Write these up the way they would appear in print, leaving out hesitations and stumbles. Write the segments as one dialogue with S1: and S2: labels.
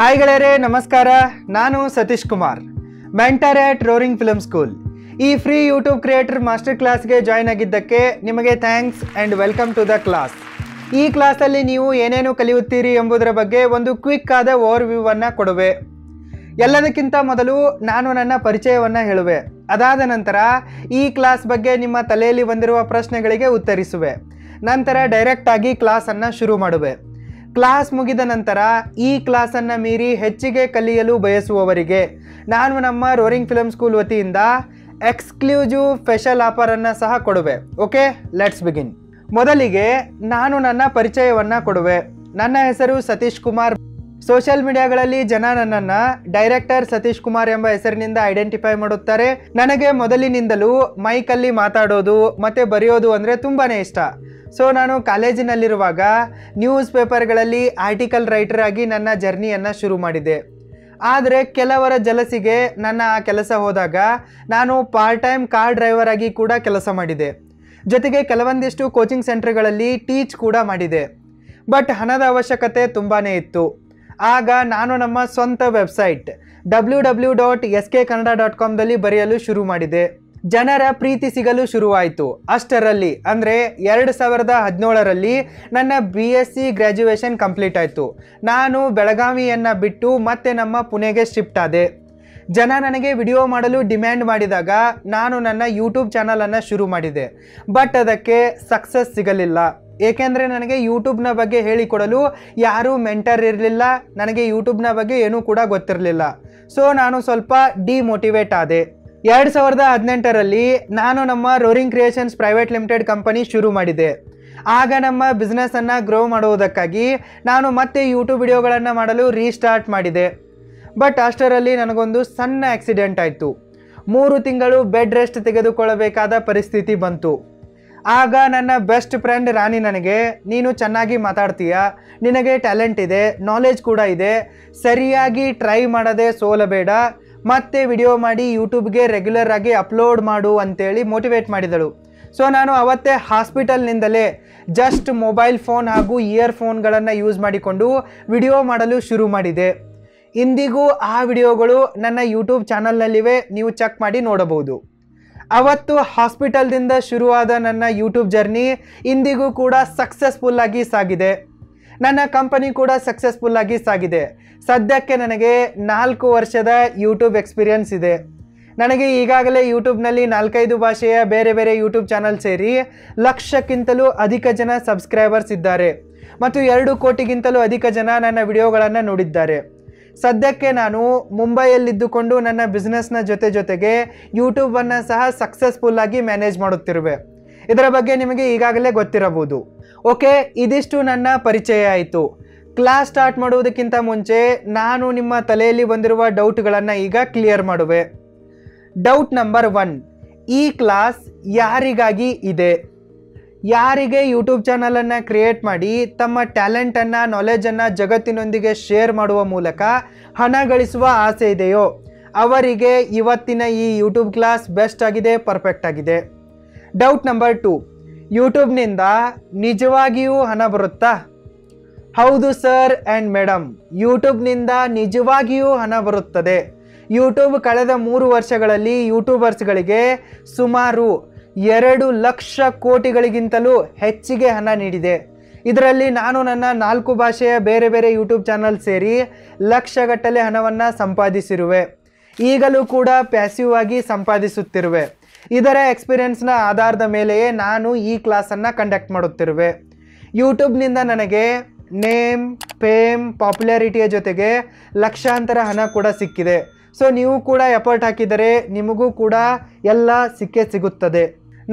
S1: Hi ಗೆಳೆಯರೇ, ನಮಸ್ಕಾರ. ನಾನು Satish Kumar, mentor at roaring film school. ಈ ಫ್ರೀ ಯೂಟ್ಯೂಬ್ ಕ್ರಿಯೇಟರ್ ಮಾಸ್ಟರ್ ಕ್ಲಾಸ್ಗೆ ಜಾಯ್ನ್ ಆಗಿದ್ದಕ್ಕೆ ನಿಮಗೆ thanks and welcome to the class. ಈ ಕ್ಲಾಸಲ್ಲಿ ನೀವು ಏನೇನು ಕಲಿಯುತ್ತೀರಿ ಎಂಬುದರ ಬಗ್ಗೆ ಒಂದು ಕ್ವಿಕ್ ಆದ ಓವರ್ ವ್ಯೂವನ್ನು ಕೊಡುವೆ. ಎಲ್ಲದಕ್ಕಿಂತ ಮೊದಲು ನಾನು ನನ್ನ ಪರಿಚಯವನ್ನು ಹೇಳುವೆ. ಅದಾದ ನಂತರ ಈ ಕ್ಲಾಸ್ ಬಗ್ಗೆ ನಿಮ್ಮ ತಲೆಯಲ್ಲಿ ಬಂದಿರುವ ಪ್ರಶ್ನೆಗಳಿಗೆ ಉತ್ತರಿಸುವೆ. ನಂತರ ಡೈರೆಕ್ಟಾಗಿ ಕ್ಲಾಸನ್ನು ಶುರು ಮಾಡುವೆ. ಕ್ಲಾಸ್ ಮುಗಿದ ನಂತರ ಈ ಕ್ಲಾಸನ್ನು ಮೀರಿ ಹೆಚ್ಚಿಗೆ ಕಲಿಯಲು ಬಯಸುವವರಿಗೆ ನಾನು ನಮ್ಮ ರೋರಿಂಗ್ ಫಿಲ್ಮ್ ಸ್ಕೂಲ್ ವತಿಯಿಂದ ಎಕ್ಸ್ಕ್ಲೂಸಿವ್ ಸ್ಪೆಷಲ್ ಆಫರನ್ನು ಸಹ ಕೊಡುವೆ. Okay, let's begin. ಮೊದಲಿಗೆ ನಾನು ನನ್ನ ಪರಿಚಯವನ್ನು ಕೊಡುವೆ. ನನ್ನ ಹೆಸರು ಸತೀಶ್ ಕುಮಾರ್. ಸೋಷಿಯಲ್ ಮೀಡಿಯಾಗಳಲ್ಲಿ ಜನ ನನ್ನನ್ನು ಡೈರೆಕ್ಟರ್ ಸತೀಶ್ ಕುಮಾರ್ ಎಂಬ ಹೆಸರಿನಿಂದ ಐಡೆಂಟಿಫೈ ಮಾಡುತ್ತಾರೆ. ನನಗೆ ಮೊದಲಿನಿಂದಲೂ ಮೈಕಲ್ಲಿ ಮಾತಾಡೋದು ಮತ್ತು ಬರೆಯೋದು ಅಂದರೆ ತುಂಬಾ ಇಷ್ಟ. ಸೊ ನಾನು ಕಾಲೇಜಿನಲ್ಲಿರುವಾಗ ನ್ಯೂಸ್ ಪೇಪರ್ಗಳಲ್ಲಿ ಆರ್ಟಿಕಲ್ ರೈಟರ್ ಆಗಿ ನನ್ನ ಜರ್ನಿಯನ್ನು ಶುರು ಮಾಡಿದೆ. ಆದರೆ ಕೆಲವರ ಜಲಸಿಗೆ ನನ್ನ ಆ ಕೆಲಸ ಹೋದಾಗ ನಾನು ಪಾರ್ಟ್ ಟೈಮ್ ಕಾರ್ ಡ್ರೈವರ್ ಆಗಿ ಕೂಡ ಕೆಲಸ ಮಾಡಿದೆ. ಜೊತೆಗೆ ಕೆಲವೊಂದಿಷ್ಟು ಕೋಚಿಂಗ್ ಸೆಂಟರ್ಗಳಲ್ಲಿ ಟೀಚ್ ಕೂಡ ಮಾಡಿದೆ. ಬಟ್ ಹಣದ ಅವಶ್ಯಕತೆ ತುಂಬಾ ಇತ್ತು. ಆಗ ನಾನು ನಮ್ಮ ಸ್ವಂತ ವೆಬ್ಸೈಟ್ www.skkannada.comದಲ್ಲಿ ಬರೆಯಲು ಶುರು ಮಾಡಿದೆ. ಜನರ ಪ್ರೀತಿ ಸಿಗಲು ಶುರುವಾಯಿತು. ಅಷ್ಟರಲ್ಲಿ ಅಂದರೆ 2017ರಲ್ಲಿ ನನ್ನ BSc ಗ್ರ್ಯಾಜುಯೇಷನ್ ಕಂಪ್ಲೀಟ್ ಆಯಿತು. ನಾನು ಬೆಳಗಾವಿಯನ್ನು ಬಿಟ್ಟು ಮತ್ತೆ ನಮ್ಮ ಪುಣೆಗೆ ಶಿಫ್ಟ್ ಆದೆ. ಜನ ನನಗೆ ವಿಡಿಯೋ ಮಾಡಲು ಡಿಮ್ಯಾಂಡ್ ಮಾಡಿದಾಗ ನಾನು ನನ್ನ ಯೂಟ್ಯೂಬ್ ಚಾನಲನ್ನು ಶುರು ಮಾಡಿದೆ. ಬಟ್ ಅದಕ್ಕೆ ಸಕ್ಸಸ್ ಸಿಗಲಿಲ್ಲ. ಏಕೆಂದರೆ ನನಗೆ ಯೂಟ್ಯೂಬ್ನ ಬಗ್ಗೆ ಹೇಳಿಕೊಡಲು ಯಾರೂ ಮೆಂಟರ್ ಇರಲಿಲ್ಲ. ನನಗೆ ಯೂಟ್ಯೂಬ್ನ ಬಗ್ಗೆ ಏನೂ ಕೂಡ ಗೊತ್ತಿರಲಿಲ್ಲ. ಸೊ ನಾನು ಸ್ವಲ್ಪ ಡಿಮೋಟಿವೇಟ್ ಆದೆ. 2018ರಲ್ಲಿ ನಾನು ನಮ್ಮ roaring creations private limited company ಶುರು ಮಾಡಿದೆ. ಆಗ ನಮ್ಮ ಬಿಸ್ನೆಸ್ಸನ್ನು ಗ್ರೋ ಮಾಡುವುದಕ್ಕಾಗಿ ನಾನು ಮತ್ತೆ ಯೂಟ್ಯೂಬ್ ವಿಡಿಯೋಗಳನ್ನು ಮಾಡಲು ರೀಸ್ಟಾರ್ಟ್ ಮಾಡಿದೆ. ಬಟ್ ಅಷ್ಟರಲ್ಲಿ ನನಗೊಂದು ಸಣ್ಣ ಆಕ್ಸಿಡೆಂಟ್ ಆಯಿತು. 3 ತಿಂಗಳು ಬೆಡ್ ರೆಸ್ಟ್ ತೆಗೆದುಕೊಳ್ಳಬೇಕಾದ ಪರಿಸ್ಥಿತಿ ಬಂತು. ಆಗ ನನ್ನ ಬೆಸ್ಟ್ ಫ್ರೆಂಡ್ ರಾಣಿ ನನಗೆ, ನೀನು ಚೆನ್ನಾಗಿ ಮಾತಾಡ್ತೀಯ, ನಿನಗೆ ಟ್ಯಾಲೆಂಟ್ ಇದೆ, ನಾಲೆಜ್ ಕೂಡ ಇದೆ, ಸರಿಯಾಗಿ ಟ್ರೈ ಮಾಡದೆ ಸೋಲಬೇಡ, ಮತ್ತೆ ವಿಡಿಯೋ ಮಾಡಿ ಯೂಟ್ಯೂಬ್ಗೆ ರೆಗ್ಯುಲರ್ ಆಗಿ ಅಪ್ಲೋಡ್ ಮಾಡು ಅಂತೇಳಿ ಮೋಟಿವೇಟ್ ಮಾಡಿದಳು. ಸೊ ನಾನು ಅವತ್ತೇ ಹಾಸ್ಪಿಟಲ್ನಿಂದಲೇ ಜಸ್ಟ್ ಮೊಬೈಲ್ ಫೋನ್ ಹಾಗೂ ಇಯರ್ಫೋನ್ಗಳನ್ನು ಯೂಸ್ ಮಾಡಿಕೊಂಡು ವಿಡಿಯೋ ಮಾಡಲು ಶುರು ಮಾಡಿದೆ. ಇಂದಿಗೂ ಆ ವಿಡಿಯೋಗಳು ನನ್ನ ಯೂಟ್ಯೂಬ್ ಚಾನಲ್ನಲ್ಲಿವೆ, ನೀವು ಚೆಕ್ ಮಾಡಿ ನೋಡಬಹುದು. ಅವತ್ತು ಹಾಸ್ಪಿಟಲ್ದಿಂದ ಶುರುವಾದ ನನ್ನ ಯೂಟ್ಯೂಬ್ ಜರ್ನಿ ಇಂದಿಗೂ ಕೂಡ ಸಕ್ಸಸ್ಫುಲ್ಲಾಗಿ ಸಾಗಿದೆ. ನನ್ನ ಕಂಪನಿ ಕೂಡ ಸಕ್ಸಸ್ಫುಲ್ಲಾಗಿ ಸಾಗಿದೆ. ಸದ್ಯಕ್ಕೆ ನನಗೆ 4 ವರ್ಷದ ಯೂಟ್ಯೂಬ್ ಎಕ್ಸ್ಪೀರಿಯನ್ಸ್ ಇದೆ. ನನಗೆ ಈಗಾಗಲೇ ಯೂಟ್ಯೂಬ್ನಲ್ಲಿ 4-5 ಭಾಷೆಯ ಬೇರೆ ಬೇರೆ ಯೂಟ್ಯೂಬ್ ಚಾನಲ್ ಸೇರಿ 1,00,000ಕ್ಕಿಂತಲೂ ಅಧಿಕ ಜನ ಸಬ್ಸ್ಕ್ರೈಬರ್ಸ್ ಇದ್ದಾರೆ ಮತ್ತು 2 ಕೋಟಿಗಿಂತಲೂ ಅಧಿಕ ಜನ ನನ್ನ ವಿಡಿಯೋಗಳನ್ನು ನೋಡಿದ್ದಾರೆ. ಸದ್ಯಕ್ಕೆ ನಾನು ಮುಂಬೈಯಲ್ಲಿದ್ದುಕೊಂಡು ನನ್ನ ಬಿಸ್ನೆಸ್ನ ಜೊತೆಗೆ ಯೂಟ್ಯೂಬನ್ನು ಸಹ ಸಕ್ಸಸ್ಫುಲ್ಲಾಗಿ ಮ್ಯಾನೇಜ್ ಮಾಡುತ್ತಿರುವೆ. ಇದರ ಬಗ್ಗೆ ನಿಮಗೆ ಈಗಾಗಲೇ ಗೊತ್ತಿರಬಹುದು. ಓಕೆ, ಇದಿಷ್ಟು ನನ್ನ ಪರಿಚಯ ಆಯಿತು. ಕ್ಲಾಸ್ ಸ್ಟಾರ್ಟ್ ಮಾಡುವುದಕ್ಕಿಂತ ಮುಂಚೆ ನಾನು ನಿಮ್ಮ ತಲೆಯಲ್ಲಿ ಬಂದಿರುವ ಡೌಟ್ಗಳನ್ನು ಈಗ ಕ್ಲಿಯರ್ ಮಾಡುವೆ. ಡೌಟ್ ನಂಬರ್ 1, ಈ ಕ್ಲಾಸ್ ಯಾರಿಗಾಗಿ ಇದೆ? ಯಾರಿಗೆ ಯೂಟ್ಯೂಬ್ ಚಾನಲನ್ನು ಕ್ರಿಯೇಟ್ ಮಾಡಿ ತಮ್ಮ ಟ್ಯಾಲೆಂಟನ್ನು, ನಾಲೆಜನ್ನು ಜಗತ್ತಿನೊಂದಿಗೆ ಶೇರ್ ಮಾಡುವ ಮೂಲಕ ಹಣ ಗಳಿಸುವ ಆಸೆ ಇದೆಯೋ ಅವರಿಗೆ ಇವತ್ತಿನ ಈ ಯೂಟ್ಯೂಬ್ ಕ್ಲಾಸ್ ಬೆಸ್ಟ್ ಆಗಿದೆ, ಪರ್ಫೆಕ್ಟ್ ಆಗಿದೆ. ಡೌಟ್ ನಂಬರ್ 2, ಯೂಟ್ಯೂಬ್ನಿಂದ ನಿಜವಾಗಿಯೂ ಹಣ ಬರುತ್ತಾ? ಹೌದು ಸರ್ ಆ್ಯಂಡ್ ಮೇಡಮ್, ಯೂಟ್ಯೂಬ್ನಿಂದ ನಿಜವಾಗಿಯೂ ಹಣ ಬರುತ್ತದೆ. ಯೂಟ್ಯೂಬ್ ಕಳೆದ 3 ವರ್ಷಗಳಲ್ಲಿ ಯೂಟ್ಯೂಬರ್ಸ್ಗಳಿಗೆ ಸುಮಾರು 2 ಲಕ್ಷ ಕೋಟಿಗಳಿಗಿಂತಲೂ ಹೆಚ್ಚಿಗೆ ಹಣ ನೀಡಿದೆ. ಇದರಲ್ಲಿ ನಾನು ನನ್ನ 4 ಭಾಷೆಯ ಬೇರೆ ಬೇರೆ ಯೂಟ್ಯೂಬ್ ಚಾನಲ್ ಸೇರಿ ಲಕ್ಷಗಟ್ಟಲೆ ಹಣವನ್ನು ಸಂಪಾದಿಸಿರುವೆ. ಈಗಲೂ ಕೂಡ ಪ್ಯಾಸಿವ್ ಆಗಿ ಸಂಪಾದಿಸುತ್ತಿರುವೆ. ಇದರ ಎಕ್ಸ್ಪೀರಿಯನ್ಸ್ನ ಆಧಾರದ ಮೇಲೆಯೇ ನಾನು ಈ ಕ್ಲಾಸನ್ನು ಕಂಡಕ್ಟ್ ಮಾಡುತ್ತಿರುವೆ. ಯೂಟ್ಯೂಬ್ನಿಂದ ನನಗೆ ನೇಮ್, ಫೇಮ್, ಪಾಪ್ಯುಲಾರಿಟಿಯ ಜೊತೆಗೆ ಲಕ್ಷಾಂತರ ಹಣ ಕೂಡ ಸಿಕ್ಕಿದೆ. ಸೊ ನೀವು ಕೂಡ ಎಫರ್ಟ್ ಹಾಕಿದರೆ ನಿಮಗೂ ಕೂಡ ಎಲ್ಲ ಸಿಗುತ್ತದೆ.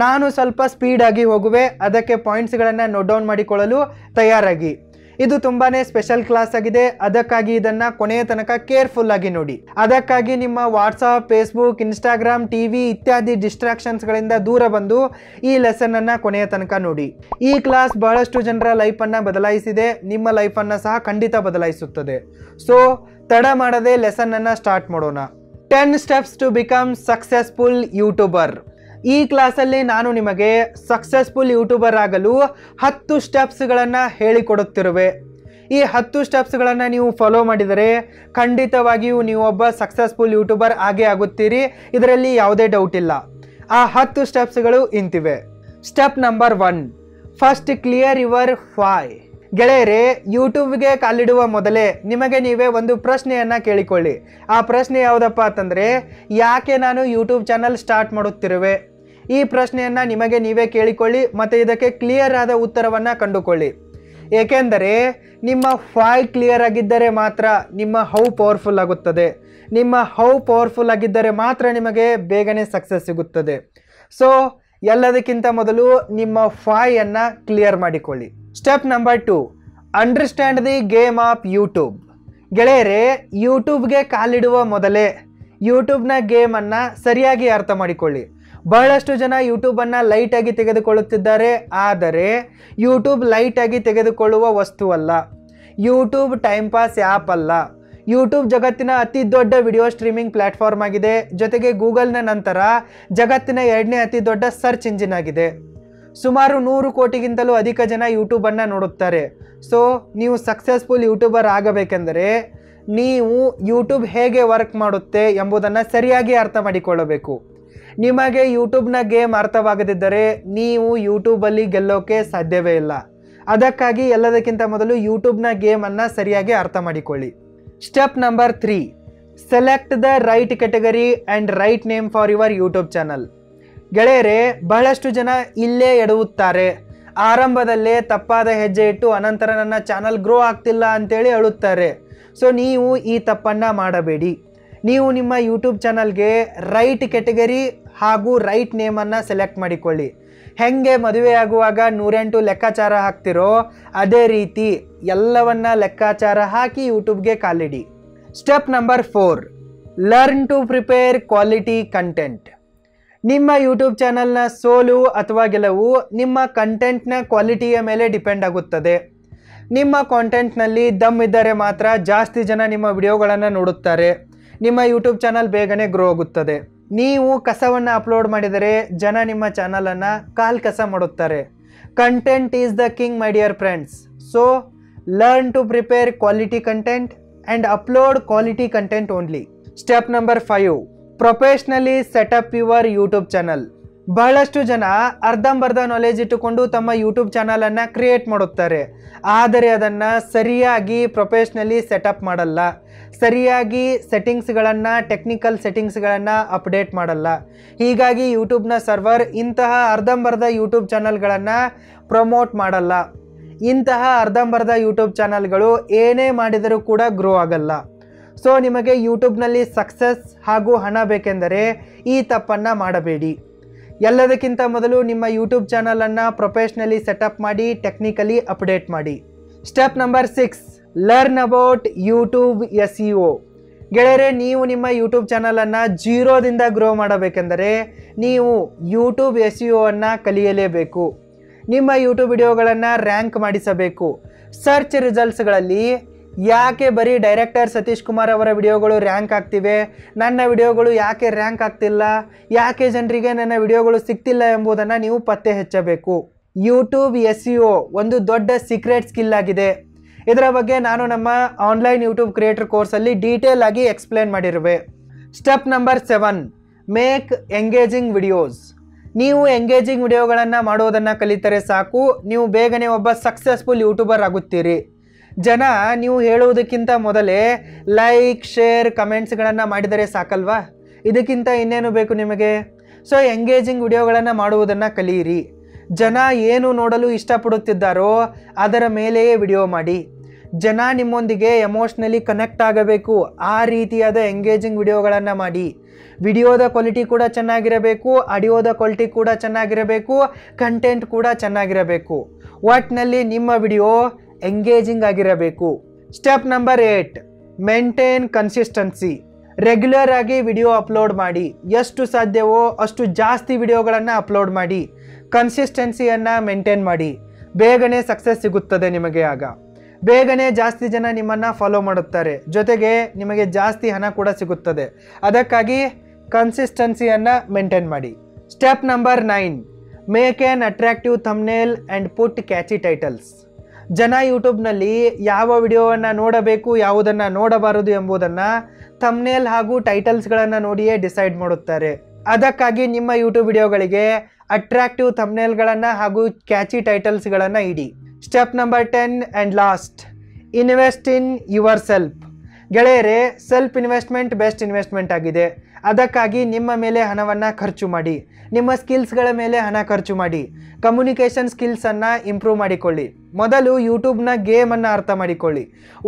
S1: ನಾನು ಸ್ವಲ್ಪ ಸ್ಪೀಡಾಗಿ ಹೋಗುವೆ, ಅದಕ್ಕೆ ಪಾಯಿಂಟ್ಸ್ಗಳನ್ನು ನೋಟ್ ಡೌನ್ ಮಾಡಿಕೊಳ್ಳಲು ತಯಾರಾಗಿ. ಇದು ತುಂಬಾ ಸ್ಪೆಷಲ್ ಕ್ಲಾಸ್ ಆಗಿದೆ, ಅದಕ್ಕಾಗಿ ಇದನ್ನು ಕೊನೆಯ ತನಕ ಕೇರ್ಫುಲ್ಲಾಗಿ ನೋಡಿ. ಅದಕ್ಕಾಗಿ ನಿಮ್ಮ ವಾಟ್ಸಪ್, ಫೇಸ್ಬುಕ್, ಇನ್ಸ್ಟಾಗ್ರಾಮ್, TV ಇತ್ಯಾದಿ ಡಿಸ್ಟ್ರಾಕ್ಷನ್ಸ್ಗಳಿಂದ ದೂರ ಬಂದು ಈ ಲೆಸನನ್ನು ಕೊನೆಯ ತನಕ ನೋಡಿ. ಈ ಕ್ಲಾಸ್ ಬಹಳಷ್ಟು ಜನರ ಲೈಫನ್ನು ಬದಲಾಯಿಸಿದೆ, ನಿಮ್ಮ ಲೈಫನ್ನು ಸಹ ಖಂಡಿತ ಬದಲಾಯಿಸುತ್ತದೆ. ಸೊ ತಡ ಮಾಡದೆ ಲೆಸನನ್ನು ಸ್ಟಾರ್ಟ್ ಮಾಡೋಣ. 10 steps to become successful YouTuber. ಈ ಕ್ಲಾಸಲ್ಲಿ ನಾನು ನಿಮಗೆ ಸಕ್ಸಸ್ಫುಲ್ ಯೂಟ್ಯೂಬರ್ ಆಗಲು 10 ಸ್ಟೆಪ್ಸ್ಗಳನ್ನು ಹೇಳಿಕೊಡುತ್ತಿರುವೆ. ಈ 10 ಸ್ಟೆಪ್ಸ್ಗಳನ್ನು ನೀವು ಫಾಲೋ ಮಾಡಿದರೆ ಖಂಡಿತವಾಗಿಯೂ ನೀವು ಒಬ್ಬ ಸಕ್ಸಸ್ಫುಲ್ ಯೂಟ್ಯೂಬರ್ ಆಗೇ ಆಗುತ್ತೀರಿ, ಇದರಲ್ಲಿ ಯಾವುದೇ ಡೌಟ್ ಇಲ್ಲ. ಆ 10 ಸ್ಟೆಪ್ಸ್ಗಳು ಇಂತಿವೆ. Step number 1, first clear your why. ಗೆಳೆಯರೇ, ಯೂಟ್ಯೂಬ್ಗೆ ಕಾಲಿಡುವ ಮೊದಲೇ ನಿಮಗೆ ನೀವೇ ಒಂದು ಪ್ರಶ್ನೆಯನ್ನು ಕೇಳಿಕೊಳ್ಳಿ. ಆ ಪ್ರಶ್ನೆ ಯಾವುದಪ್ಪ ಅಂತಂದರೆ, ಯಾಕೆ ನಾನು ಯೂಟ್ಯೂಬ್ ಚಾನಲ್ ಸ್ಟಾರ್ಟ್ ಮಾಡುತ್ತಿರುವೆ? ಈ ಪ್ರಶ್ನೆಯನ್ನು ನಿಮಗೆ ನೀವೇ ಕೇಳಿಕೊಳ್ಳಿ ಮತ್ತು ಇದಕ್ಕೆ ಕ್ಲಿಯರ್ ಆದ ಉತ್ತರವನ್ನು ಕಂಡುಕೊಳ್ಳಿ. ಏಕೆಂದರೆ ನಿಮ್ಮ ವೈ ಕ್ಲಿಯರ್ ಆಗಿದ್ದರೆ ಮಾತ್ರ ನಿಮ್ಮ ಹೌ ಪವರ್ಫುಲ್ ಆಗುತ್ತದೆ. ನಿಮ್ಮ ಹೌ ಪವರ್ಫುಲ್ ಆಗಿದ್ದರೆ ಮಾತ್ರ ನಿಮಗೆ ಬೇಗನೆ ಸಕ್ಸಸ್ ಸಿಗುತ್ತದೆ. ಸೊ ಎಲ್ಲದಕ್ಕಿಂತ ಮೊದಲು ನಿಮ್ಮ ವೈಯನ್ನು ಕ್ಲಿಯರ್ ಮಾಡಿಕೊಳ್ಳಿ. Step number 2, understand the game of YouTube. ಗೆಳೆಯರೇ, ಯೂಟ್ಯೂಬ್ಗೆ ಕಾಲಿಡುವ ಮೊದಲೇ ಯೂಟ್ಯೂಬ್ನ ಗೇಮನ್ನು ಸರಿಯಾಗಿ ಅರ್ಥ ಮಾಡಿಕೊಳ್ಳಿ. ಬಹಳಷ್ಟು ಜನ ಯೂಟ್ಯೂಬನ್ನು ಲೈಟಾಗಿ ತೆಗೆದುಕೊಳ್ಳುತ್ತಿದ್ದಾರೆ, ಆದರೆ ಯೂಟ್ಯೂಬ್ ಲೈಟಾಗಿ ತೆಗೆದುಕೊಳ್ಳುವ ವಸ್ತುವಲ್ಲ. ಯೂಟ್ಯೂಬ್ ಟೈಮ್ ಪಾಸ್ ಆ್ಯಪ್ ಅಲ್ಲ. ಯೂಟ್ಯೂಬ್ ಜಗತ್ತಿನ ಅತಿ ದೊಡ್ಡ ವಿಡಿಯೋ ಸ್ಟ್ರೀಮಿಂಗ್ ಪ್ಲ್ಯಾಟ್ಫಾರ್ಮ್ ಆಗಿದೆ. ಜೊತೆಗೆ ಗೂಗಲ್ನ ನಂತರ ಜಗತ್ತಿನ 2ನೇ ಅತಿ ದೊಡ್ಡ ಸರ್ಚ್ ಇಂಜಿನ್ ಆಗಿದೆ. ಸುಮಾರು 100 ಕೋಟಿಗಿಂತಲೂ ಅಧಿಕ ಜನ ಯೂಟ್ಯೂಬನ್ನು ನೋಡುತ್ತಾರೆ. ಸೊ ನೀವು ಸಕ್ಸಸ್ಫುಲ್ ಯೂಟ್ಯೂಬರ್ ಆಗಬೇಕೆಂದರೆ ನೀವು ಯೂಟ್ಯೂಬ್ ಹೇಗೆ ವರ್ಕ್ ಮಾಡುತ್ತೆ ಎಂಬುದನ್ನು ಸರಿಯಾಗಿ ಅರ್ಥ ಮಾಡಿಕೊಳ್ಳಬೇಕು. ನಿಮಗೆ ಯೂಟ್ಯೂಬ್ನ ಗೇಮ್ ಅರ್ಥವಾಗದಿದ್ದರೆ ನೀವು ಯೂಟ್ಯೂಬಲ್ಲಿ ಗೆಲ್ಲೋಕೆ ಸಾಧ್ಯವೇ ಇಲ್ಲ. ಅದಕ್ಕಾಗಿ ಎಲ್ಲದಕ್ಕಿಂತ ಮೊದಲು ಯೂಟ್ಯೂಬ್ನ ಗೇಮನ್ನು ಸರಿಯಾಗಿ ಅರ್ಥ ಮಾಡಿಕೊಳ್ಳಿ. Step number 3, select the right category and right name for your YouTube channel. ಗೆಳೆಯರೇ, ಬಹಳಷ್ಟು ಜನ ಇಲ್ಲೇ ಎಡವುತ್ತಾರೆ. ಆರಂಭದಲ್ಲೇ ತಪ್ಪಾದ ಹೆಜ್ಜೆ ಇಟ್ಟು ಅನಂತರ ನನ್ನ ಚಾನಲ್ ಗ್ರೋ ಆಗ್ತಿಲ್ಲ ಅಂತೇಳಿ ಅಳುತ್ತಾರೆ. ಸೊ ನೀವು ಈ ತಪ್ಪನ್ನು ಮಾಡಬೇಡಿ. ನೀವು ನಿಮ್ಮ ಯೂಟ್ಯೂಬ್ ಚಾನಲ್ಗೆ ರೈಟ್ ಕ್ಯಾಟಗರಿ ಹಾಗೂ ರೈಟ್ ನೇಮನ್ನು ಸೆಲೆಕ್ಟ್ ಮಾಡಿಕೊಳ್ಳಿ. ಹೆಂಗೆ ಮದುವೆಯಾಗುವಾಗ 108 ಲೆಕ್ಕಾಚಾರ ಹಾಕ್ತಿರೋ ಅದೇ ರೀತಿ ಎಲ್ಲವನ್ನ ಲೆಕ್ಕಾಚಾರ ಹಾಕಿ ಯೂಟ್ಯೂಬ್ಗೆ ಕಾಲಿಡಿ. Step number 4, learn to prepare quality content. ನಿಮ್ಮ ಯೂಟ್ಯೂಬ್ ಚಾನಲ್ನ ಸೋಲು ಅಥವಾ ಗೆಲುವು ನಿಮ್ಮ ಕಂಟೆಂಟ್ನ ಕ್ವಾಲಿಟಿಯ ಮೇಲೆ ಡಿಪೆಂಡ್ ಆಗುತ್ತದೆ. ನಿಮ್ಮ ಕಾಂಟೆಂಟ್ನಲ್ಲಿ ದಮ್ ಇದ್ದರೆ ಮಾತ್ರ ಜಾಸ್ತಿ ಜನ ನಿಮ್ಮ ವಿಡಿಯೋಗಳನ್ನು ನೋಡುತ್ತಾರೆ. ನಿಮ್ಮ ಯೂಟ್ಯೂಬ್ ಚಾನಲ್ ಬೇಗನೆ ಗ್ರೋ ಆಗುತ್ತದೆ. ನೀವು ಕಸವನ್ನು ಅಪ್ಲೋಡ್ ಮಾಡಿದರೆ ಜನ ನಿಮ್ಮ ಚಾನಲನ್ನು ಕಸ ಮಾಡುತ್ತಾರೆ. Content is the king my dear friends. So learn to prepare quality content and upload quality content only. Step number 5, professionally set up your YouTube channel. ಬಹಳಷ್ಟು ಜನ ಅರ್ಧಂಬರ್ಧ ನಾಲೆಜ್ ಇಟ್ಟುಕೊಂಡು ತಮ್ಮ ಯೂಟ್ಯೂಬ್ ಚಾನಲನ್ನು ಕ್ರಿಯೇಟ್ ಮಾಡುತ್ತಾರೆ, ಆದರೆ ಅದನ್ನು ಸರಿಯಾಗಿ ಪ್ರೊಫೆಷ್ನಲಿ ಸೆಟಪ್ ಮಾಡಲ್ಲ. ಸರಿಯಾಗಿ ಸೆಟ್ಟಿಂಗ್ಸ್ಗಳನ್ನು, ಟೆಕ್ನಿಕಲ್ ಸೆಟ್ಟಿಂಗ್ಸ್ಗಳನ್ನು ಅಪ್ಡೇಟ್ ಮಾಡಲ್ಲ. ಹೀಗಾಗಿ ಯೂಟ್ಯೂಬ್ನ ಸರ್ವರ್ ಇಂತಹ ಅರ್ಧಂಬರ್ಧ ಯೂಟ್ಯೂಬ್ ಚಾನಲ್ಗಳನ್ನು ಪ್ರಮೋಟ್ ಮಾಡಲ್ಲ. ಇಂತಹ ಅರ್ಧಂಬರ್ಧ ಯೂಟ್ಯೂಬ್ ಚಾನಲ್ಗಳು ಏನೇ ಮಾಡಿದರೂ ಕೂಡ ಗ್ರೋ ಆಗಲ್ಲ. ಸೊ ನಿಮಗೆ ಯೂಟ್ಯೂಬ್ನಲ್ಲಿ ಸಕ್ಸಸ್ ಹಾಗೂ ಹಣ ಬೇಕೆಂದರೆ ಈ ತಪ್ಪನ್ನು ಮಾಡಬೇಡಿ. ಎಲ್ಲದಕ್ಕಿಂತ ಮೊದಲು ನಿಮ್ಮ ಯೂಟ್ಯೂಬ್ ಚಾನಲನ್ನು ಪ್ರೊಫೆಷ್ನಲಿ ಸೆಟಪ್ ಮಾಡಿ, ಟೆಕ್ನಿಕಲಿ ಅಪ್ಡೇಟ್ ಮಾಡಿ. Step number 6, learn about YouTube SEO. ಗೆಳೆಯರೆ, ನೀವು ನಿಮ್ಮ ಯೂಟ್ಯೂಬ್ ಚಾನಲನ್ನು ಜೀರೋದಿಂದ ಗ್ರೋ ಮಾಡಬೇಕೆಂದರೆ ನೀವು ಯೂಟ್ಯೂಬ್ SEO ಕಲಿಯಲೇಬೇಕು. ನಿಮ್ಮ ಯೂಟ್ಯೂಬ್ ವಿಡಿಯೋಗಳನ್ನು ರ್ಯಾಂಕ್ ಮಾಡಿಸಬೇಕು. ಸರ್ಚ್ ರಿಸಲ್ಟ್ಸ್ಗಳಲ್ಲಿ ಯಾಕೆ ಬರೀ ಡೈರೆಕ್ಟರ್ ಸತೀಶ್ ಕುಮಾರ್ ಅವರ ವಿಡಿಯೋಗಳು ರ್ಯಾಂಕ್ ಆಗ್ತಿವೆ, ನನ್ನ ವಿಡಿಯೋಗಳು ಯಾಕೆ ರ್ಯಾಂಕ್ ಆಗ್ತಿಲ್ಲ, ಯಾಕೆ ಜನರಿಗೆ ನನ್ನ ವಿಡಿಯೋಗಳು ಸಿಗ್ತಿಲ್ಲ ಎಂಬುದನ್ನು ನೀವು ಪತ್ತೆ ಹಚ್ಚಬೇಕು. ಯೂಟ್ಯೂಬ್ SEO ಒಂದು ದೊಡ್ಡ ಸೀಕ್ರೆಟ್ ಸ್ಕಿಲ್ ಆಗಿದೆ. ಇದರ ಬಗ್ಗೆ ನಾನು ನಮ್ಮ ಆನ್ಲೈನ್ ಯೂಟ್ಯೂಬ್ ಕ್ರಿಯೇಟರ್ ಕೋರ್ಸಲ್ಲಿ ಡೀಟೇಲ್ ಆಗಿ ಎಕ್ಸ್ಪ್ಲೇನ್ ಮಾಡಿರುವೆ. Step number 7, make engaging videos. ನೀವು ಎಂಗೇಜಿಂಗ್ ವಿಡಿಯೋಗಳನ್ನು ಮಾಡೋದನ್ನು ಕಲಿತರೆ ಸಾಕು, ನೀವು ಬೇಗನೆ ಒಬ್ಬ ಸಕ್ಸಸ್ಫುಲ್ ಯೂಟ್ಯೂಬರ್ ಆಗುತ್ತೀರಿ. ಜನ ನೀವು ಹೇಳುವುದಕ್ಕಿಂತ ಮೊದಲೇ ಲೈಕ್, ಶೇರ್, ಕಮೆಂಟ್ಸ್ಗಳನ್ನು ಮಾಡಿದರೆ ಸಾಕಲ್ವಾ? ಇದಕ್ಕಿಂತ ಇನ್ನೇನು ಬೇಕು ನಿಮಗೆ? ಸೊ ಎಂಗೇಜಿಂಗ್ ವಿಡಿಯೋಗಳನ್ನು ಮಾಡುವುದನ್ನು ಕಲಿಯಿರಿ. ಜನ ಏನು ನೋಡಲು ಇಷ್ಟಪಡುತ್ತಿದ್ದಾರೋ ಅದರ ಮೇಲೆಯೇ ವಿಡಿಯೋ ಮಾಡಿ. ಜನ ನಿಮ್ಮೊಂದಿಗೆ ಎಮೋಷ್ನಲಿ ಕನೆಕ್ಟ್ ಆಗಬೇಕು, ಆ ರೀತಿಯಾದ ಎಂಗೇಜಿಂಗ್ ವಿಡಿಯೋಗಳನ್ನು ಮಾಡಿ. ವಿಡಿಯೋದ ಕ್ವಾಲಿಟಿ ಕೂಡ ಚೆನ್ನಾಗಿರಬೇಕು, ಆಡಿಯೋದ ಕ್ವಾಲಿಟಿ ಕೂಡ ಚೆನ್ನಾಗಿರಬೇಕು, ಕಂಟೆಂಟ್ ಕೂಡ ಚೆನ್ನಾಗಿರಬೇಕು. ಒಟ್ಟಿನಲ್ಲಿ ನಿಮ್ಮ ವಿಡಿಯೋ ಎಂಗೇಜಿಂಗ್ ಆಗಿರಬೇಕು. Step number 8, maintain consistency. Regular ಆಗಿ ವಿಡಿಯೋ ಅಪ್ಲೋಡ್ ಮಾಡಿ. ಎಷ್ಟು ಸಾಧ್ಯವೋ ಅಷ್ಟು ಜಾಸ್ತಿ ವಿಡಿಯೋಗಳನ್ನು ಅಪ್ಲೋಡ್ ಮಾಡಿ. ಕನ್ಸಿಸ್ಟೆನ್ಸಿಯನ್ನು ಮೇಂಟೈನ್ ಮಾಡಿ. ಬೇಗನೆ ಸಕ್ಸಸ್ ಸಿಗುತ್ತದೆ ನಿಮಗೆ. ಆಗ ಬೇಗನೆ ಜಾಸ್ತಿ ಜನ ನಿಮ್ಮನ್ನು ಫಾಲೋ ಮಾಡುತ್ತಾರೆ, ಜೊತೆಗೆ ನಿಮಗೆ ಜಾಸ್ತಿ ಹಣ ಕೂಡ ಸಿಗುತ್ತದೆ. ಅದಕ್ಕಾಗಿ ಕನ್ಸಿಸ್ಟೆನ್ಸಿಯನ್ನು ಮೇಂಟೈನ್ ಮಾಡಿ. Step number 9, make on attractive thumbnail and put catchy titles. ಜನ ಯೂಟ್ಯೂಬ್ನಲ್ಲಿ ಯಾವ ವಿಡಿಯೋವನ್ನು ನೋಡಬೇಕು ಯಾವುದನ್ನು ನೋಡಬಾರದು ಎಂಬುದನ್ನು ಥಂಬ್ನೇಲ್ ಹಾಗೂ ಟೈಟಲ್ಸ್ಗಳನ್ನು ನೋಡಿಯೇ ಡಿಸೈಡ್ ಮಾಡುತ್ತಾರೆ. ಅದಕ್ಕಾಗಿ ನಿಮ್ಮ ಯೂಟ್ಯೂಬ್ ವಿಡಿಯೋಗಳಿಗೆ ಅಟ್ರಾಕ್ಟಿವ್ ಥಂಬ್ನೇಲ್ಗಳನ್ನು ಹಾಗೂ ಕ್ಯಾಚಿ ಟೈಟಲ್ಸ್ಗಳನ್ನು ಇಡಿ. Step number 10 and last, invest in yourself. ಗೆಳೆಯರೇ, ಸೆಲ್ಫ್ ಇನ್ವೆಸ್ಟ್ಮೆಂಟ್ ಬೆಸ್ಟ್ ಇನ್ವೆಸ್ಟ್ಮೆಂಟ್ ಆಗಿದೆ. ಅದಕ್ಕಾಗಿ ನಿಮ್ಮ ಮೇಲೆ ಹಣವನ್ನು ಖರ್ಚು ಮಾಡಿ, ನಿಮ್ಮ ಸ್ಕಿಲ್ಸ್ಗಳ ಮೇಲೆ ಹಣ ಖರ್ಚು ಮಾಡಿ, ಕಮ್ಯುನಿಕೇಷನ್ ಸ್ಕಿಲ್ಸನ್ನು ಇಂಪ್ರೂವ್ ಮಾಡಿಕೊಳ್ಳಿ. ಮೊದಲು ಯೂಟ್ಯೂಬ್ನ ಗೇಮನ್ನು ಅರ್ಥ ಮಾಡಿಕೊಳ್ಳಿ.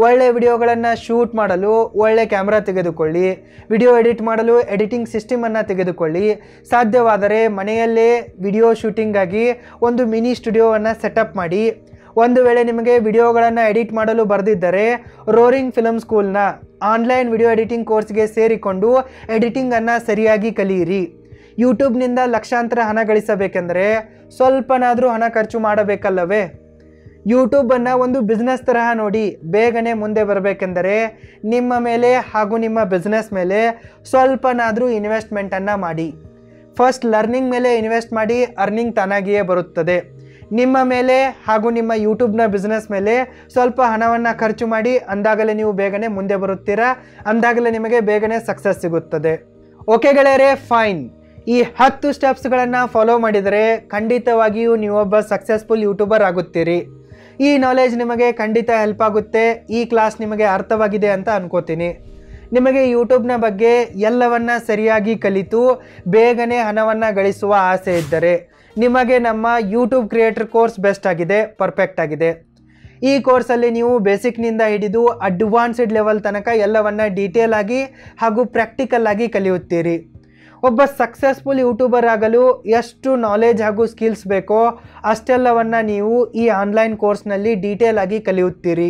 S1: ಒಳ್ಳೆ ವಿಡಿಯೋಗಳನ್ನು ಶೂಟ್ ಮಾಡಲು ಒಳ್ಳೆ ಕ್ಯಾಮ್ರಾ ತೆಗೆದುಕೊಳ್ಳಿ, ವಿಡಿಯೋ ಎಡಿಟ್ ಮಾಡಲು ಎಡಿಟಿಂಗ್ ಸಿಸ್ಟಮನ್ನು ತೆಗೆದುಕೊಳ್ಳಿ. ಸಾಧ್ಯವಾದರೆ ಮನೆಯಲ್ಲೇ ವಿಡಿಯೋ ಶೂಟಿಂಗಾಗಿ ಒಂದು ಮಿನಿ ಸ್ಟುಡಿಯೋವನ್ನು ಸೆಟಪ್ ಮಾಡಿ. ಒಂದು ವೇಳೆ ನಿಮಗೆ ವಿಡಿಯೋಗಳನ್ನು ಎಡಿಟ್ ಮಾಡಲು ಬರೆದಿದ್ದರೆ ರೋರಿಂಗ್ ಫಿಲ್ಮ್ ಸ್ಕೂಲ್ನ ಆನ್ಲೈನ್ ವಿಡಿಯೋ ಎಡಿಟಿಂಗ್ ಕೋರ್ಸ್ಗೆ ಸೇರಿಕೊಂಡು ಎಡಿಟಿಂಗನ್ನು ಸರಿಯಾಗಿ ಕಲಿಯಿರಿ. ಯೂಟ್ಯೂಬ್ನಿಂದ ಲಕ್ಷಾಂತರ ಹಣ ಗಳಿಸಬೇಕೆಂದರೆ ಸ್ವಲ್ಪನಾದರೂ ಹಣ ಖರ್ಚು ಮಾಡಬೇಕಲ್ಲವೇ? ಯೂಟ್ಯೂಬನ್ನು ಒಂದು ಬಿಸ್ನೆಸ್ ತರಹ ನೋಡಿ. ಬೇಗನೆ ಮುಂದೆ ಬರಬೇಕೆಂದರೆ ನಿಮ್ಮ ಮೇಲೆ ಹಾಗೂ ನಿಮ್ಮ ಬಿಸ್ನೆಸ್ ಮೇಲೆ ಸ್ವಲ್ಪನಾದರೂ ಇನ್ವೆಸ್ಟ್ಮೆಂಟನ್ನು ಮಾಡಿ. ಫಸ್ಟ್ ಲರ್ನಿಂಗ್ ಮೇಲೆ ಇನ್ವೆಸ್ಟ್ ಮಾಡಿ, ಅರ್ನಿಂಗ್ ತಾನಾಗಿಯೇ ಬರುತ್ತದೆ. ನಿಮ್ಮ ಮೇಲೆ ಹಾಗೂ ನಿಮ್ಮ ಯೂಟ್ಯೂಬ್ನ ಬಿಸ್ನೆಸ್ ಮೇಲೆ ಸ್ವಲ್ಪ ಹಣವನ್ನು ಖರ್ಚು ಮಾಡಿ. ಅಂದಾಗಲೇ ನೀವು ಬೇಗನೆ ಮುಂದೆ ಬರುತ್ತೀರಾ, ಅಂದಾಗಲೇ ನಿಮಗೆ ಬೇಗನೆ ಸಕ್ಸಸ್ ಸಿಗುತ್ತದೆ. ಓಕೆ ಗೆಳೆಯರೇ, ಫೈನ್. ಈ 10 ಸ್ಟೆಪ್ಸ್ಗಳನ್ನು ಫಾಲೋ ಮಾಡಿದರೆ ಖಂಡಿತವಾಗಿಯೂ ನೀವೊಬ್ಬ ಸಕ್ಸಸ್ಫುಲ್ ಯೂಟ್ಯೂಬರ್ ಆಗುತ್ತೀರಿ. ಈ ನಾಲೆಜ್ ನಿಮಗೆ ಖಂಡಿತ ಹೆಲ್ಪ್ ಆಗುತ್ತೆ. ಈ ಕ್ಲಾಸ್ ನಿಮಗೆ ಅರ್ಥವಾಗಿದೆ ಅಂತ ಅನ್ಕೋತೀನಿ. ನಿಮಗೆ ಯೂಟ್ಯೂಬ್ನ ಬಗ್ಗೆ ಎಲ್ಲವನ್ನ ಸರಿಯಾಗಿ ಕಲಿತು ಬೇಗನೆ ಹಣವನ್ನು ಗಳಿಸುವ ಆಸೆ ಇದ್ದರೆ ನಿಮಗೆ ನಮ್ಮ ಯೂಟ್ಯೂಬ್ ಕ್ರಿಯೇಟರ್ ಕೋರ್ಸ್ ಬೆಸ್ಟ್ ಆಗಿದೆ, ಪರ್ಫೆಕ್ಟ್ ಆಗಿದೆ. ಈ ಕೋರ್ಸಲ್ಲಿ ನೀವು ಬೇಸಿಕ್ನಿಂದ ಹಿಡಿದು ಅಡ್ವಾನ್ಸ್ಡ್ ಲೆವೆಲ್ ತನಕ ಎಲ್ಲವನ್ನ ಡೀಟೇಲ್ ಆಗಿ ಹಾಗೂ ಪ್ರಾಕ್ಟಿಕಲ್ ಆಗಿ ಕಲಿಯುತ್ತೀರಿ. ಒಬ್ಬ ಸಕ್ಸಸ್ಫುಲ್ ಯೂಟ್ಯೂಬರ್ ಆಗಲು ಎಷ್ಟು ನಾಲೆಜ್ ಹಾಗೂ ಸ್ಕಿಲ್ಸ್ ಬೇಕೋ ಅಷ್ಟೆಲ್ಲವನ್ನು ನೀವು ಈ ಆನ್ಲೈನ್ ಕೋರ್ಸ್ನಲ್ಲಿ ಡೀಟೇಲ್ ಆಗಿ ಕಲಿಯುತ್ತೀರಿ.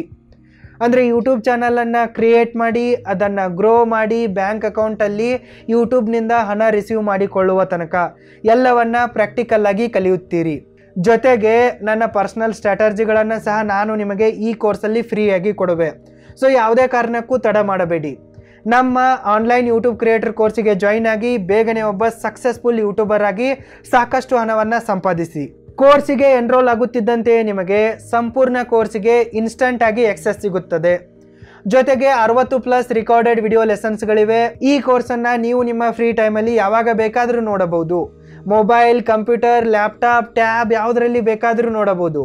S1: ಅಂದರೆ ಯೂಟ್ಯೂಬ್ ಚಾನಲನ್ನು ಕ್ರಿಯೇಟ್ ಮಾಡಿ ಅದನ್ನು ಗ್ರೋ ಮಾಡಿ ಬ್ಯಾಂಕ್ ಅಕೌಂಟಲ್ಲಿ ಯೂಟ್ಯೂಬ್ನಿಂದ ಹಣ ರಿಸೀವ್ ಮಾಡಿಕೊಳ್ಳುವ ತನಕ ಎಲ್ಲವನ್ನ ಪ್ರಾಕ್ಟಿಕಲ್ಲಾಗಿ ಕಲಿಯುತ್ತೀರಿ. ಜೊತೆಗೆ ನನ್ನ ಪರ್ಸನಲ್ ಸ್ಟ್ರಾಟಜಿಗಳನ್ನು ಸಹ ನಾನು ನಿಮಗೆ ಈ ಕೋರ್ಸಲ್ಲಿ ಫ್ರೀಯಾಗಿ ಕೊಡುವೆ. ಸೊ ಯಾವುದೇ ಕಾರಣಕ್ಕೂ ತಡ ಮಾಡಬೇಡಿ. ನಮ್ಮ ಆನ್ಲೈನ್ ಯೂಟ್ಯೂಬ್ ಕ್ರಿಯೇಟರ್ ಕೋರ್ಸಿಗೆ ಜಾಯಿನ್ ಆಗಿ ಬೇಗನೆ ಒಬ್ಬ ಸಕ್ಸಸ್ಫುಲ್ ಯೂಟ್ಯೂಬರ್ ಆಗಿ ಸಾಕಷ್ಟು ಹಣವನ್ನು ಸಂಪಾದಿಸಿ. ಕೋರ್ಸಿಗೆ ಎನ್ರೋಲ್ ಆಗುತ್ತಿದ್ದಂತೆಯೇ ನಿಮಗೆ ಸಂಪೂರ್ಣ ಕೋರ್ಸಿಗೆ ಇನ್ಸ್ಟಂಟ್ ಆಗಿ ಎಕ್ಸೆಸ್ ಸಿಗುತ್ತದೆ. ಜೊತೆಗೆ 60+ ರಿಕಾರ್ಡೆಡ್ ವಿಡಿಯೋ ಲೆಸನ್ಸ್ಗಳಿವೆ. ಈ ಕೋರ್ಸನ್ನು ನೀವು ನಿಮ್ಮ ಫ್ರೀ ಟೈಮಲ್ಲಿ ಯಾವಾಗ ಬೇಕಾದರೂ ನೋಡಬಹುದು. ಮೊಬೈಲ್, ಕಂಪ್ಯೂಟರ್, ಲ್ಯಾಪ್ಟಾಪ್, ಟ್ಯಾಬ್ ಯಾವುದರಲ್ಲಿ ಬೇಕಾದರೂ ನೋಡಬಹುದು.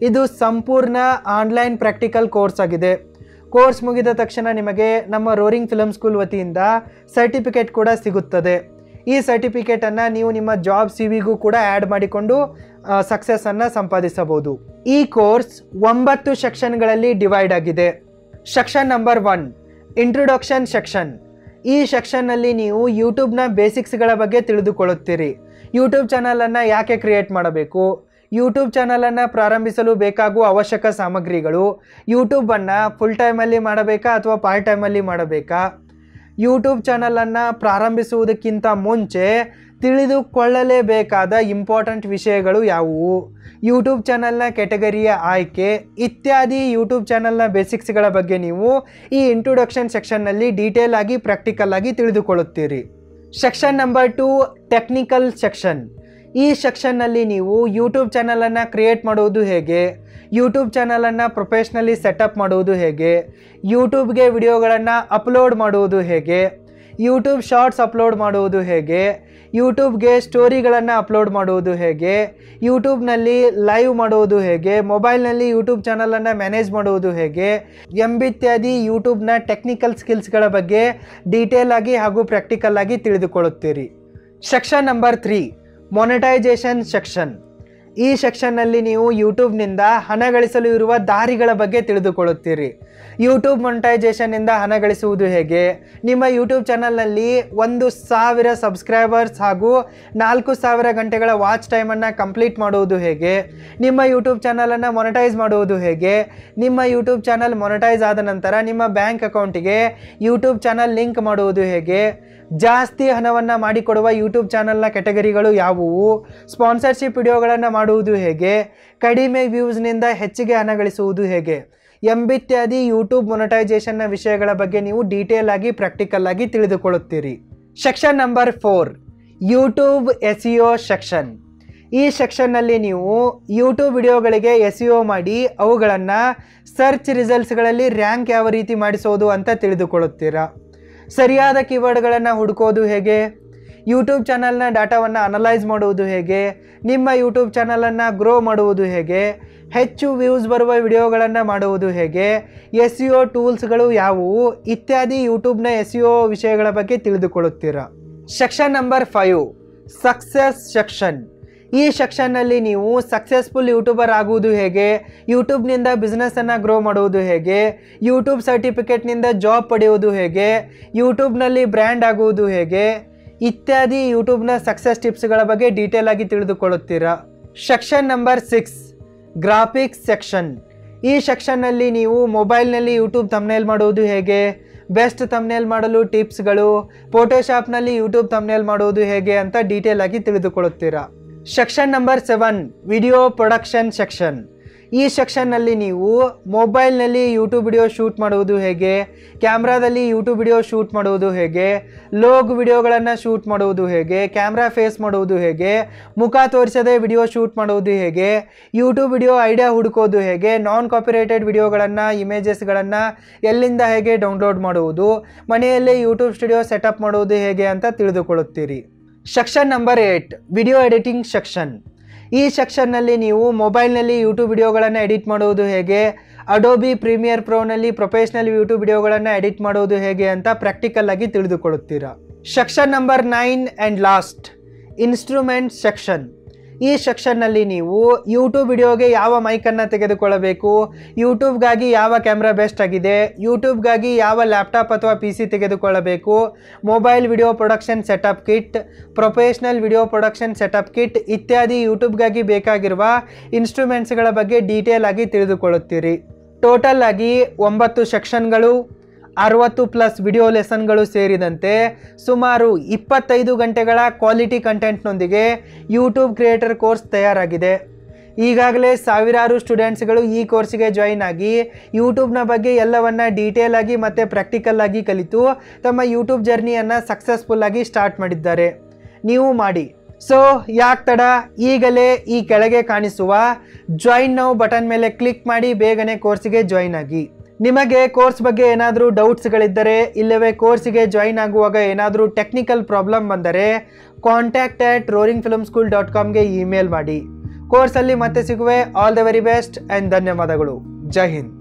S1: ಇದು ಸಂಪೂರ್ಣ ಆನ್ಲೈನ್ ಪ್ರಾಕ್ಟಿಕಲ್ ಕೋರ್ಸ್ ಆಗಿದೆ. ಕೋರ್ಸ್ ಮುಗಿದ ತಕ್ಷಣ ನಿಮಗೆ ನಮ್ಮ ರೋರಿಂಗ್ ಫಿಲ್ಮ್ ಸ್ಕೂಲ್ ವತಿಯಿಂದ ಸರ್ಟಿಫಿಕೇಟ್ ಕೂಡ ಸಿಗುತ್ತದೆ. ಈ ಸರ್ಟಿಫಿಕೇಟನ್ನು ನೀವು ನಿಮ್ಮ ಜಾಬ್ ಸಿವಿಗೂ ಕೂಡ ಆ್ಯಡ್ ಮಾಡಿಕೊಂಡು ಸಕ್ಸಸ್ಸನ್ನು ಸಂಪಾದಿಸಬಹುದು. ಈ ಕೋರ್ಸ್ 9 ಸೆಕ್ಷನ್ಗಳಲ್ಲಿ ಡಿವೈಡ್ ಆಗಿದೆ. Section number 1 introduction section. ಈ ಸೆಕ್ಷನ್ನಲ್ಲಿ ನೀವು ಯೂಟ್ಯೂಬ್ನ ಬೇಸಿಕ್ಸ್ಗಳ ಬಗ್ಗೆ ತಿಳಿದುಕೊಳ್ಳುತ್ತೀರಿ. ಯೂಟ್ಯೂಬ್ ಚಾನಲನ್ನು ಯಾಕೆ ಕ್ರಿಯೇಟ್ ಮಾಡಬೇಕು, ಯೂಟ್ಯೂಬ್ ಚಾನಲನ್ನು ಪ್ರಾರಂಭಿಸಲು ಬೇಕಾಗುವ ಅವಶ್ಯಕ ಸಾಮಗ್ರಿಗಳು, ಯೂಟ್ಯೂಬನ್ನು ಫುಲ್ ಟೈಮಲ್ಲಿ ಮಾಡಬೇಕಾ ಅಥವಾ ಪಾರ್ಟ್ ಟೈಮಲ್ಲಿ ಮಾಡಬೇಕಾ, ಯೂಟ್ಯೂಬ್ ಚಾನಲನ್ನು ಪ್ರಾರಂಭಿಸುವುದಕ್ಕಿಂತ ಮುಂಚೆ ತಿಳಿದುಕೊಳ್ಳಲೇಬೇಕಾದ ಇಂಪಾರ್ಟೆಂಟ್ ವಿಷಯಗಳು ಯಾವುವು, ಯೂಟ್ಯೂಬ್ ಚಾನಲ್ನ ಕೆಟಗರಿಯ ಆಯ್ಕೆ ಇತ್ಯಾದಿ ಯೂಟ್ಯೂಬ್ ಚಾನಲ್ನ ಬೇಸಿಕ್ಸ್ಗಳ ಬಗ್ಗೆ ನೀವು ಈ ಇಂಟ್ರೊಡಕ್ಷನ್ ಸೆಕ್ಷನ್ನಲ್ಲಿ ಡೀಟೇಲ್ ಆಗಿ ಪ್ರಾಕ್ಟಿಕಲ್ ಆಗಿ ತಿಳಿದುಕೊಳ್ಳುತ್ತೀರಿ. Section number 2 technical section. ಈ ಸೆಕ್ಷನ್ನಲ್ಲಿ ನೀವು ಯೂಟ್ಯೂಬ್ ಚಾನಲನ್ನು ಕ್ರಿಯೇಟ್ ಮಾಡುವುದು ಹೇಗೆ, ಯೂಟ್ಯೂಬ್ ಚಾನಲನ್ನು ಪ್ರೊಫೆಷ್ನಲಿ ಸೆಟಪ್ ಮಾಡುವುದು ಹೇಗೆ, ಯೂಟ್ಯೂಬ್ಗೆ ವಿಡಿಯೋಗಳನ್ನು ಅಪ್ಲೋಡ್ ಮಾಡುವುದು ಹೇಗೆ, ಯೂಟ್ಯೂಬ್ ಶಾರ್ಟ್ಸ್ ಅಪ್ಲೋಡ್ ಮಾಡುವುದು ಹೇಗೆ, ಯೂಟ್ಯೂಬ್ಗೆ ಸ್ಟೋರಿಗಳನ್ನು ಅಪ್ಲೋಡ್ ಮಾಡುವುದು ಹೇಗೆ, ಯೂಟ್ಯೂಬ್ನಲ್ಲಿ ಲೈವ್ ಮಾಡುವುದು ಹೇಗೆ, ಮೊಬೈಲ್ನಲ್ಲಿ ಯೂಟ್ಯೂಬ್ ಚಾನಲನ್ನು ಮ್ಯಾನೇಜ್ ಮಾಡುವುದು ಹೇಗೆ ಎಂಬಿತ್ಯಾದಿ ಯೂಟ್ಯೂಬ್ನ ಟೆಕ್ನಿಕಲ್ ಸ್ಕಿಲ್ಸ್ಗಳ ಬಗ್ಗೆ ಡೀಟೇಲ್ ಆಗಿ ಹಾಗೂ ಪ್ರಾಕ್ಟಿಕಲ್ ಆಗಿ ತಿಳಿದುಕೊಳ್ಳುತ್ತೀರಿ. Section number 3 monetization section. ಈ ಸೆಕ್ಷನ್ನಲ್ಲಿ ನೀವು ಯೂಟ್ಯೂಬ್ನಿಂದ ಹಣ ಗಳಿಸಲು ಇರುವ ದಾರಿಗಳ ಬಗ್ಗೆ ತಿಳಿದುಕೊಳ್ಳುತ್ತೀರಿ. ಯೂಟ್ಯೂಬ್ ಮೊನೆಟೈಸೇಷನ್ನಿಂದ ಹಣ ಗಳಿಸುವುದು ಹೇಗೆ, ನಿಮ್ಮ ಯೂಟ್ಯೂಬ್ ಚಾನಲ್ನಲ್ಲಿ 1000 ಸಬ್ಸ್ಕ್ರೈಬರ್ಸ್ ಹಾಗೂ 4000 ಗಂಟೆಗಳ ವಾಚ್ ಟೈಮನ್ನು ಕಂಪ್ಲೀಟ್ ಮಾಡುವುದು ಹೇಗೆ, ನಿಮ್ಮ ಯೂಟ್ಯೂಬ್ ಚಾನಲನ್ನು ಮೊನೆಟೈಸ್ ಮಾಡುವುದು ಹೇಗೆ, ನಿಮ್ಮ ಯೂಟ್ಯೂಬ್ ಚಾನಲ್ ಮೊನೆಟೈಸ್ ಆದ ನಂತರ ನಿಮ್ಮ ಬ್ಯಾಂಕ್ ಅಕೌಂಟಿಗೆ ಯೂಟ್ಯೂಬ್ ಚಾನಲ್ ಲಿಂಕ್ ಮಾಡುವುದು ಹೇಗೆ, ಜಾಸ್ತಿ ಹಣವನ್ನು ಮಾಡಿಕೊಡುವ ಯೂಟ್ಯೂಬ್ ಚಾನಲ್ನ ಕೆಟಗರಿಗಳು ಯಾವುವು, ಸ್ಪಾನ್ಸರ್ಶಿಪ್ ವಿಡಿಯೋಗಳನ್ನು ಮಾಡುವುದು ಹೇಗೆ, ಕಡಿಮೆ ವ್ಯೂಸ್ನಿಂದ ಹೆಚ್ಚಿಗೆ ಹಣ ಗಳಿಸುವುದು ಹೇಗೆ ಎಂಬಿತ್ಯಾದಿ ಯೂಟ್ಯೂಬ್ ಮೊನೆಟೈಸೇಷನ್ನ ವಿಷಯಗಳ ಬಗ್ಗೆ ನೀವು ಡೀಟೇಲ್ ಆಗಿ ಪ್ರಾಕ್ಟಿಕಲ್ ಆಗಿ ತಿಳಿದುಕೊಳ್ಳುತ್ತೀರಿ. Section number 4 YouTube SEO section. ಈ ಸೆಕ್ಷನ್ನಲ್ಲಿ ನೀವು ಯೂಟ್ಯೂಬ್ ವಿಡಿಯೋಗಳಿಗೆ SEO ಮಾಡಿ ಅವುಗಳನ್ನು ಸರ್ಚ್ ರಿಸಲ್ಟ್ಸ್ಗಳಲ್ಲಿ ರ್ಯಾಂಕ್ ಯಾವ ರೀತಿ ಮಾಡಿಸೋದು ಅಂತ ತಿಳಿದುಕೊಳ್ಳುತ್ತೀರಾ. ಸರಿಯಾದ ಕೀವರ್ಡ್ಗಳನ್ನು ಹುಡುಕೋದು ಹೇಗೆ, ಯೂಟ್ಯೂಬ್ ಚಾನಲ್ನ ಡಾಟಾವನ್ನು ಅನಲೈಸ್ ಮಾಡುವುದು ಹೇಗೆ, ನಿಮ್ಮ ಯೂಟ್ಯೂಬ್ ಚಾನಲನ್ನು ಗ್ರೋ ಮಾಡುವುದು ಹೇಗೆ, ಹೆಚ್ಚು ವ್ಯೂಸ್ ಬರುವ ವಿಡಿಯೋಗಳನ್ನು ಮಾಡುವುದು ಹೇಗೆ, SEO ಟೂಲ್ಸ್ಗಳು ಯಾವುವು ಇತ್ಯಾದಿ ಯೂಟ್ಯೂಬ್ನ SEO ವಿಷಯಗಳ ಬಗ್ಗೆ ತಿಳಿದುಕೊಳ್ಳುತ್ತೀರಾ. Section number 5 success section. ಈ ಸೆಕ್ಷನ್ನಲ್ಲಿ ನೀವು ಸಕ್ಸಸ್ಫುಲ್ ಯೂಟ್ಯೂಬರ್ ಆಗುವುದು ಹೇಗೆ, ಯೂಟ್ಯೂಬ್ನಿಂದ ಬಿಸ್ನೆಸ್ಸನ್ನು ಗ್ರೋ ಮಾಡುವುದು ಹೇಗೆ, ಯೂಟ್ಯೂಬ್ ಸರ್ಟಿಫಿಕೇಟ್ನಿಂದ ಜಾಬ್ ಪಡೆಯುವುದು ಹೇಗೆ, ಯೂಟ್ಯೂಬ್ನಲ್ಲಿ ಬ್ರ್ಯಾಂಡ್ ಆಗುವುದು ಹೇಗೆ ಇತ್ಯಾದಿ ಯೂಟ್ಯೂಬ್ನ ಸಕ್ಸಸ್ ಟಿಪ್ಸ್ಗಳ ಬಗ್ಗೆ ಡೀಟೇಲ್ ಆಗಿ ತಿಳಿದುಕೊಳ್ಳುತ್ತೀರಾ. Section number 6 graphics section. ಈ ಸೆಕ್ಷನ್ನಲ್ಲಿ ನೀವು ಮೊಬೈಲ್ನಲ್ಲಿ ಯೂಟ್ಯೂಬ್ ಥಂಬ್ನೇಲ್ ಮಾಡುವುದು ಹೇಗೆ, ಬೆಸ್ಟ್ ಥಂಬ್ನೇಲ್ ಮಾಡಲು ಟಿಪ್ಸ್ಗಳು, ಫೋಟೋಶಾಪ್ನಲ್ಲಿ ಯೂಟ್ಯೂಬ್ ಥಂಬ್ನೇಲ್ ಮಾಡುವುದು ಹೇಗೆ ಅಂತ ಡೀಟೇಲ್ ಆಗಿ ತಿಳಿದುಕೊಳ್ಳುತ್ತೀರಾ. Section number 7 video production section. ಈ ಸೆಕ್ಷನ್ನಲ್ಲಿ ನೀವು ಮೊಬೈಲ್ನಲ್ಲಿ ಯೂಟ್ಯೂಬ್ ವಿಡಿಯೋ ಶೂಟ್ ಮಾಡುವುದು ಹೇಗೆ, ಕ್ಯಾಮ್ರಾದಲ್ಲಿ ಯೂಟ್ಯೂಬ್ ವಿಡಿಯೋ ಶೂಟ್ ಮಾಡುವುದು ಹೇಗೆ, ಲೋಗ್ ವಿಡಿಯೋಗಳನ್ನು ಶೂಟ್ ಮಾಡುವುದು ಹೇಗೆ, ಕ್ಯಾಮ್ರಾ ಫೇಸ್ ಮಾಡುವುದು ಹೇಗೆ, ಮುಖ ತೋರಿಸದೆ ವಿಡಿಯೋ ಶೂಟ್ ಮಾಡುವುದು ಹೇಗೆ, ಯೂಟ್ಯೂಬ್ ವಿಡಿಯೋ ಐಡಿಯಾ ಹುಡುಕೋದು ಹೇಗೆ, ನಾನ್ ಕಾಪಿರೈಟೆಡ್ ವಿಡಿಯೋಗಳನ್ನು ಇಮೇಜಸ್ಗಳನ್ನು ಎಲ್ಲಿಂದ ಹೇಗೆ ಡೌನ್ಲೋಡ್ ಮಾಡುವುದು, ಮನೆಯಲ್ಲೇ ಯೂಟ್ಯೂಬ್ ಸ್ಟುಡಿಯೋ ಸೆಟಪ್ ಮಾಡುವುದು ಹೇಗೆ ಅಂತ ತಿಳಿದುಕೊಳ್ಳುತ್ತೀರಿ. Section number 8 video editing section. ಈ ಸೆಕ್ಷನ್ನಲ್ಲಿ ನೀವು ಮೊಬೈಲ್ನಲ್ಲಿ ಯೂಟ್ಯೂಬ್ ವಿಡಿಯೋಗಳನ್ನು ಎಡಿಟ್ ಮಾಡುವುದು ಹೇಗೆ, ಅಡೋಬಿ ಪ್ರೀಮಿಯರ್ ಪ್ರೋನಲ್ಲಿ ಪ್ರೊಫೆಷ್ನಲ್ ಯೂಟ್ಯೂಬ್ ವಿಡಿಯೋಗಳನ್ನು ಎಡಿಟ್ ಮಾಡುವುದು ಹೇಗೆ ಅಂತ ಪ್ರಾಕ್ಟಿಕಲ್ ಆಗಿ ತಿಳಿದುಕೊಳ್ಳುತ್ತೀರಾ. Section number 9 and last instrument section. ಈ ಸೆಕ್ಷನ್ನಲ್ಲಿ ನೀವು ಯೂಟ್ಯೂಬ್ ವಿಡಿಯೋಗೆ ಯಾವ ಮೈಕನ್ನು ತೆಗೆದುಕೊಳ್ಳಬೇಕು, ಯೂಟ್ಯೂಬ್ಗಾಗಿ ಯಾವ ಕ್ಯಾಮ್ರಾ ಬೆಸ್ಟ್ ಆಗಿದೆ, ಯೂಟ್ಯೂಬ್ಗಾಗಿ ಯಾವ ಲ್ಯಾಪ್ಟಾಪ್ ಅಥವಾ PC ತೆಗೆದುಕೊಳ್ಳಬೇಕು, mobile video production setup kit, professional video production setup kit ಇತ್ಯಾದಿ ಯೂಟ್ಯೂಬ್ಗಾಗಿ ಬೇಕಾಗಿರುವ ಇನ್ಸ್ಟ್ರೂಮೆಂಟ್ಸ್ಗಳ ಬಗ್ಗೆ ಡೀಟೇಲ್ ಆಗಿ ತಿಳಿದುಕೊಳ್ಳುತ್ತೀರಿ. ಟೋಟಲ್ ಆಗಿ 9 ಸೆಕ್ಷನ್ಗಳು, 60+ ವಿಡಿಯೋ ಲೆಸನ್ಗಳು ಸೇರಿದಂತೆ ಸುಮಾರು 25 ಗಂಟೆಗಳ ಕ್ವಾಲಿಟಿ ಕಂಟೆಂಟ್ನೊಂದಿಗೆ ಯೂಟ್ಯೂಬ್ ಕ್ರಿಯೇಟರ್ ಕೋರ್ಸ್ ತಯಾರಾಗಿದೆ. ಈಗಾಗಲೇ ಸಾವಿರಾರು ಸ್ಟೂಡೆಂಟ್ಸ್ಗಳು ಈ ಕೋರ್ಸಿಗೆ ಜಾಯಿನ್ ಆಗಿ ಯೂಟ್ಯೂಬ್ನ ಬಗ್ಗೆ ಎಲ್ಲವನ್ನು ಡೀಟೇಲ್ ಆಗಿ ಮತ್ತು ಪ್ರಾಕ್ಟಿಕಲ್ ಆಗಿ ಕಲಿತು ತಮ್ಮ ಯೂಟ್ಯೂಬ್ ಜರ್ನಿಯನ್ನು ಸಕ್ಸಸ್ಫುಲ್ ಆಗಿ ಸ್ಟಾರ್ಟ್ ಮಾಡಿದ್ದಾರೆ. ನೀವು ಮಾಡಿ. ಸೊ ಯಾಕೆ ತಡ, ಈಗಲೇ ಈ ಕೆಳಗೆ ಕಾಣಿಸುವ ಜಾಯಿನ್ ನೌ ಬಟನ್ ಮೇಲೆ ಕ್ಲಿಕ್ ಮಾಡಿ ಬೇಗನೆ ಕೋರ್ಸಿಗೆ ಜಾಯಿನ್ ಆಗಿ. ನಿಮಗೆ ಕೋರ್ಸ್ ಬಗ್ಗೆ ಏನಾದರೂ ಡೌಟ್ಸ್ಗಳಿದ್ದರೆ ಇಲ್ಲವೇ ಕೋರ್ಸಿಗೆ ಜಾಯಿನ್ ಆಗುವಾಗ ಏನಾದರೂ ಟೆಕ್ನಿಕಲ್ ಪ್ರಾಬ್ಲಮ್ ಬಂದರೆ contact@roaringfilmschool.comಗೆ ಇಮೇಲ್ ಮಾಡಿ. ಕೋರ್ಸಲ್ಲಿ ಮತ್ತೆ ಸಿಗುವೆ. All the very best and ಧನ್ಯವಾದಗಳು. ಜೈ ಹಿಂದ್.